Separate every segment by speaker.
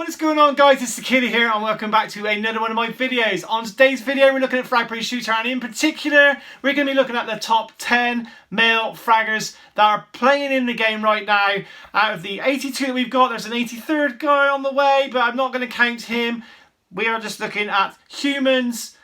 Speaker 1: What is going on, guys? It's the Kitty here and welcome back to another one of my videos. On today's video we're looking at Frag Shooter, and in particular we're going to be looking at the top 10 male fraggers that are playing in the game right now. Out of the 82 that we've got, there's an 83rd guy on the way, but I'm not going to count him. We are just looking at humans,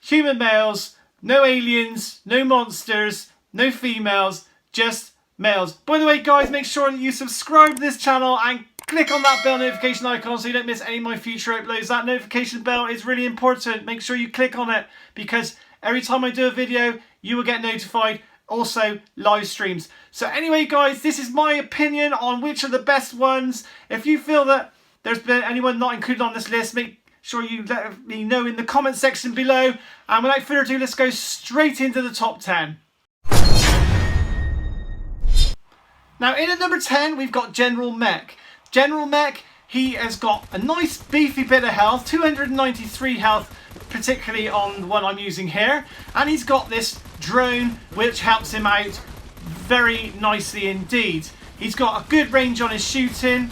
Speaker 1: human males, no aliens, no monsters, no females, just males. By the way, guys, make sure that you subscribe to this channel and click on that bell notification icon so you don't miss any of my future uploads. That notification bell is really important. Make sure you click on it because every time I do a video, you will get notified. Also, live streams. So anyway, guys, this is my opinion on which are the best ones. If you feel that there's been anyone not included on this list, make sure you let me know in the comment section below. And without further ado, let's go straight into the top 10. Now, in at number 10, we've got General Mech. General Mech, he has got a nice beefy bit of health, 293 health, particularly on the one I'm using here. And he's got this drone, which helps him out very nicely indeed. He's got a good range on his shooting.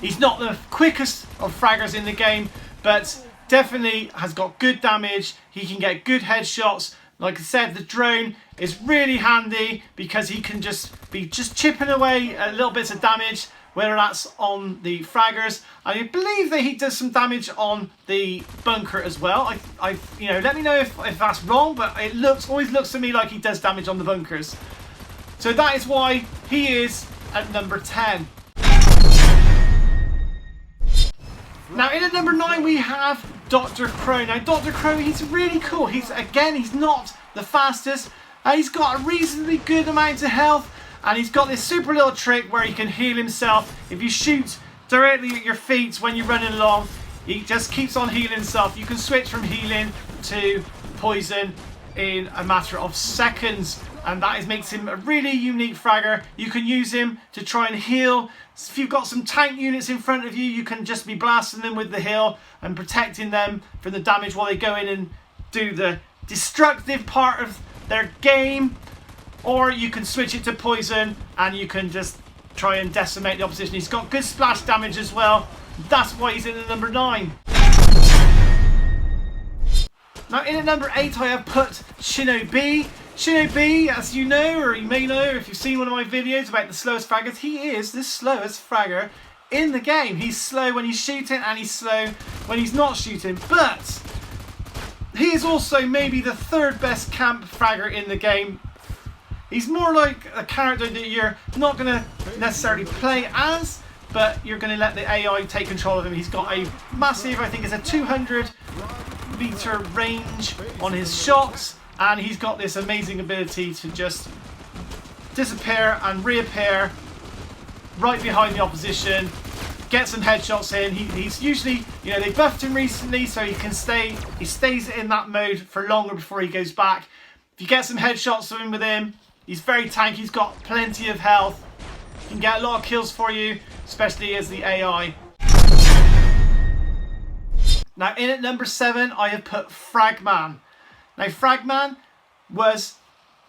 Speaker 1: He's not the quickest of fraggers in the game, but definitely has got good damage. He can get good headshots. Like I said, the drone is really handy because he can just be chipping away at little bits of damage, whether that's on the fraggers. I believe that he does some damage on the bunker as well. You know, let me know if that's wrong, but it always looks to me like he does damage on the bunkers. So that is why he is at number 10. Now in at number 9 we have Dr. Crowe. Now Dr. Crowe, he's really cool. He's not the fastest. He's got a reasonably good amount of health. And he's got this super little trick where he can heal himself. If you shoot directly at your feet when you're running along, he just keeps on healing himself. You can switch from healing to poison in a matter of seconds. And that makes him a really unique fragger. You can use him to try and heal. If you've got some tank units in front of you, you can just be blasting them with the heal and protecting them from the damage while they go in and do the destructive part of their game. Or you can switch it to poison and you can just try and decimate the opposition. He's got good splash damage as well. That's why he's in at number 9. Now in at number 8 I have put Shinobi. Shinobi, as you know, or you may know if you've seen one of my videos about the slowest fraggers, he is the slowest fragger in the game. He's slow when he's shooting and he's slow when he's not shooting. But he is also maybe the 3rd best camp fragger in the game. He's more like a character that you're not going to necessarily play as, but you're going to let the AI take control of him. He's got a massive, I think it's a 200 meter range on his shots, and he's got this amazing ability to just disappear and reappear right behind the opposition, get some headshots in. He's usually, you know, they buffed him recently so he stays in that mode for longer before he goes back. If you get some headshots in with him, he's very tanky, he's got plenty of health. He can get a lot of kills for you, especially as the AI. Now in at number 7 I have put Fragment. Now Fragment was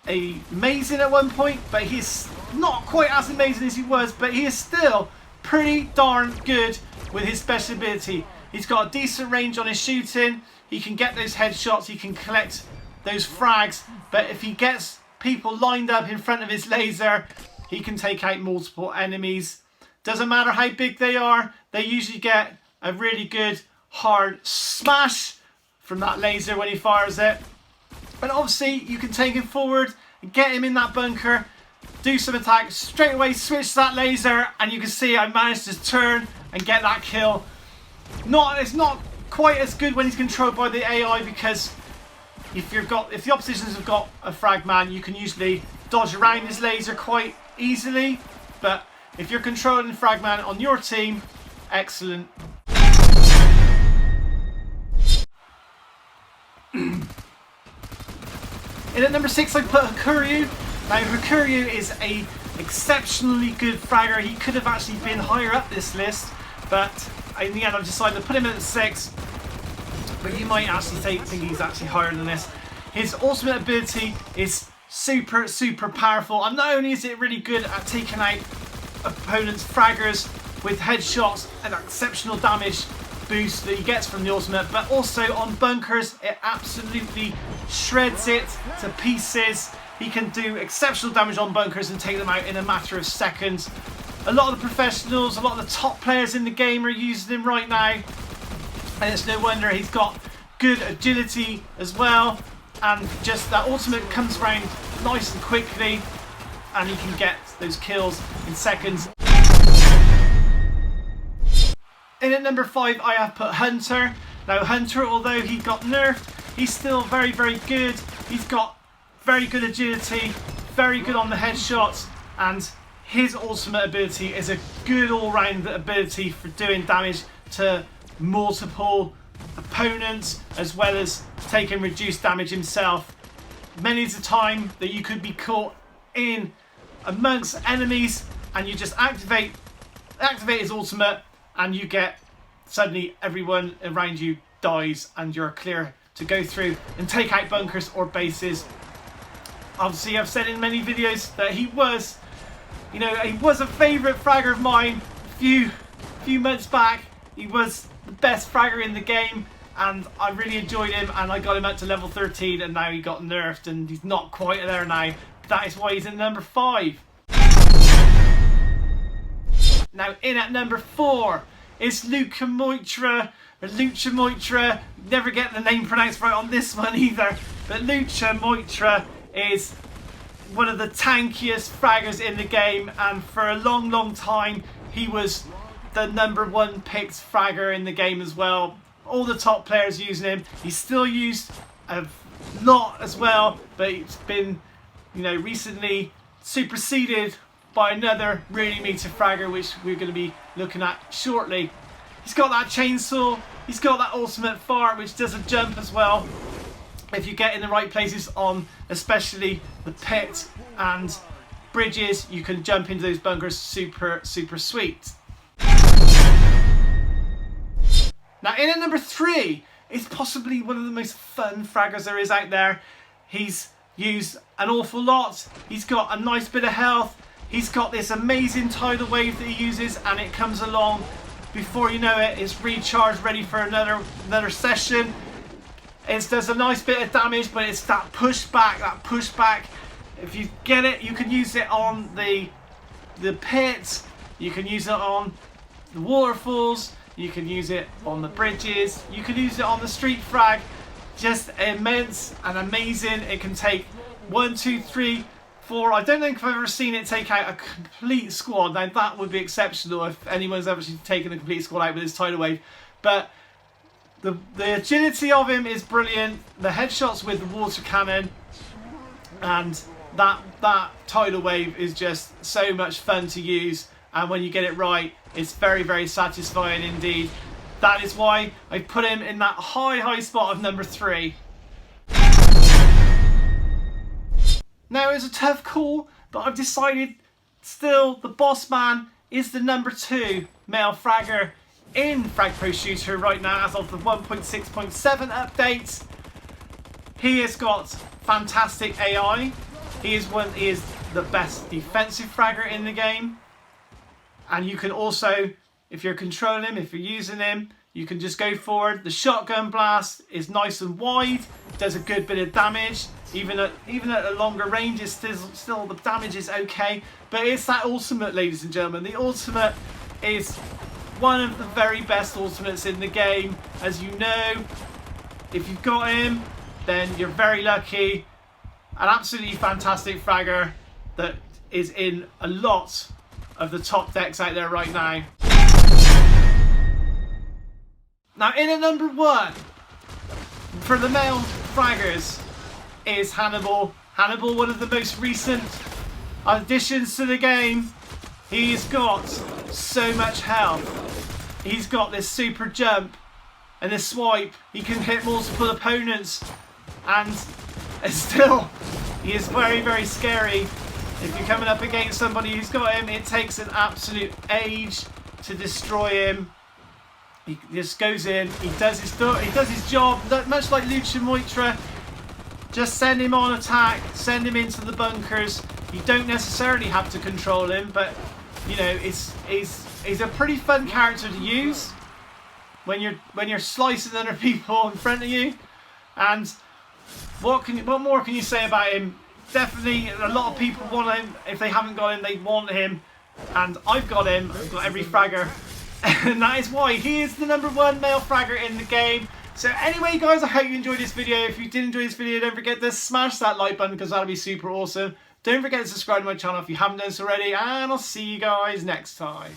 Speaker 1: amazing at one point, but he's not quite as amazing as he was, but he is still pretty darn good with his special ability. He's got a decent range on his shooting, he can get those headshots, he can collect those frags, but if he gets people lined up in front of his laser, he can take out multiple enemies. Doesn't matter how big they are, they usually get a really good hard smash from that laser when he fires it. But obviously you can take him forward and get him in that bunker, do some attacks, straight away switch to that laser, and you can see I managed to turn and get that kill. It's not quite as good when he's controlled by the AI, because if the oppositions have got a fragman, you can usually dodge around his laser quite easily. But if you're controlling fragman on your team, excellent. In at number 6 I put Crowe. Now Crowe is a exceptionally good fragger. He could have actually been higher up this list, but in the end I've decided to put him in at 6. But you might actually think he's actually higher than this. His ultimate ability is super powerful, and not only is it really good at taking out opponents' fraggers with headshots and exceptional damage boost that he gets from the ultimate, but also on bunkers it absolutely shreds it to pieces. He can do exceptional damage on bunkers and take them out in a matter of seconds. A lot of the professionals, a lot of the top players in the game are using him right now, and it's no wonder. He's got good agility as well, and just that ultimate comes around nice and quickly, and he can get those kills in seconds. In at number 5 I have put Hunter. Now Hunter, although he got nerfed, he's still very, very good. He's got very good agility, very good on the headshots, and his ultimate ability is a good all-round ability for doing damage to multiple opponents, as well as taking reduced damage himself. Many of the time that you could be caught in amongst enemies and you just activate his ultimate, and you get suddenly everyone around you dies and you're clear to go through and take out bunkers or bases. Obviously I've said in many videos that he was, you know, he was a favourite fragger of mine a few months back. He was the best fragger in the game and I really enjoyed him, and I got him up to level 13, and now he got nerfed and he's not quite there now. That is why he's in number 5. Now in at number 4 is Lucha Muerta. Never get the name pronounced right on this one either. But Lucha Muerta is one of the tankiest fraggers in the game, and for a long, long time he was the number 1 picked fragger in the game as well. All the top players using him. He's still used a lot as well, but it's been, you know, recently superseded by another really meaty fragger, which we're going to be looking at shortly. He's got that chainsaw, he's got that ultimate fart, which does a jump as well. If you get in the right places on especially the pit and bridges, you can jump into those bunkers super, super sweet. Now in at number 3 is possibly one of the most fun fraggers there is out there. He's used an awful lot. He's got a nice bit of health. He's got this amazing tidal wave that he uses, and it comes along before you know it, it's recharged, ready for another session. It does a nice bit of damage, but it's that pushback. If you get it, you can use it on the pits, you can use it on the waterfalls, you can use it on the bridges, you can use it on the street frag. Just immense and amazing. It can take 1, 2, 3, 4. I don't think I've ever seen it take out a complete squad. Now that would be exceptional if anyone's ever taken a complete squad out with his tidal wave. But the agility of him is brilliant. The headshots with the water cannon and that tidal wave is just so much fun to use. And when you get it right, it's very, very satisfying indeed. That is why I put him in that high spot of number 3. Now it's a tough call, but I've decided still the boss man is the number 2 male fragger in Frag Pro Shooter right now as of the 1.6.7 update. He has got fantastic AI. He is the best defensive fragger in the game. And you can also, if you're controlling him, if you're using him, you can just go forward. The shotgun blast is nice and wide, does a good bit of damage. Even at a longer range, it's still the damage is okay. But it's that ultimate, ladies and gentlemen. The ultimate is one of the very best ultimates in the game. As you know, if you've got him, then you're very lucky. An absolutely fantastic fragger that is in a lot of the top decks out there right now. Now in at number 1 for the male fraggers is Hannibal. Hannibal, one of the most recent additions to the game. He's got so much health. He's got this super jump and this swipe. He can hit multiple opponents, and still he is very, very scary. If you're coming up against somebody who's got him, it takes an absolute age to destroy him. He just goes in, he does his job, much like Lucha Muerta. Just send him on attack, send him into the bunkers. You don't necessarily have to control him, but you know, he's a pretty fun character to use when you're slicing other people in front of you. And what more can you say about him? Definitely, a lot of people want him. If they haven't got him, they want him. And I've got him. I've got every fragger. And that is why he is the #1 male fragger in the game. So anyway, guys, I hope you enjoyed this video. If you did enjoy this video, don't forget to smash that like button because that'll be super awesome. Don't forget to subscribe to my channel if you haven't done so already. And I'll see you guys next time.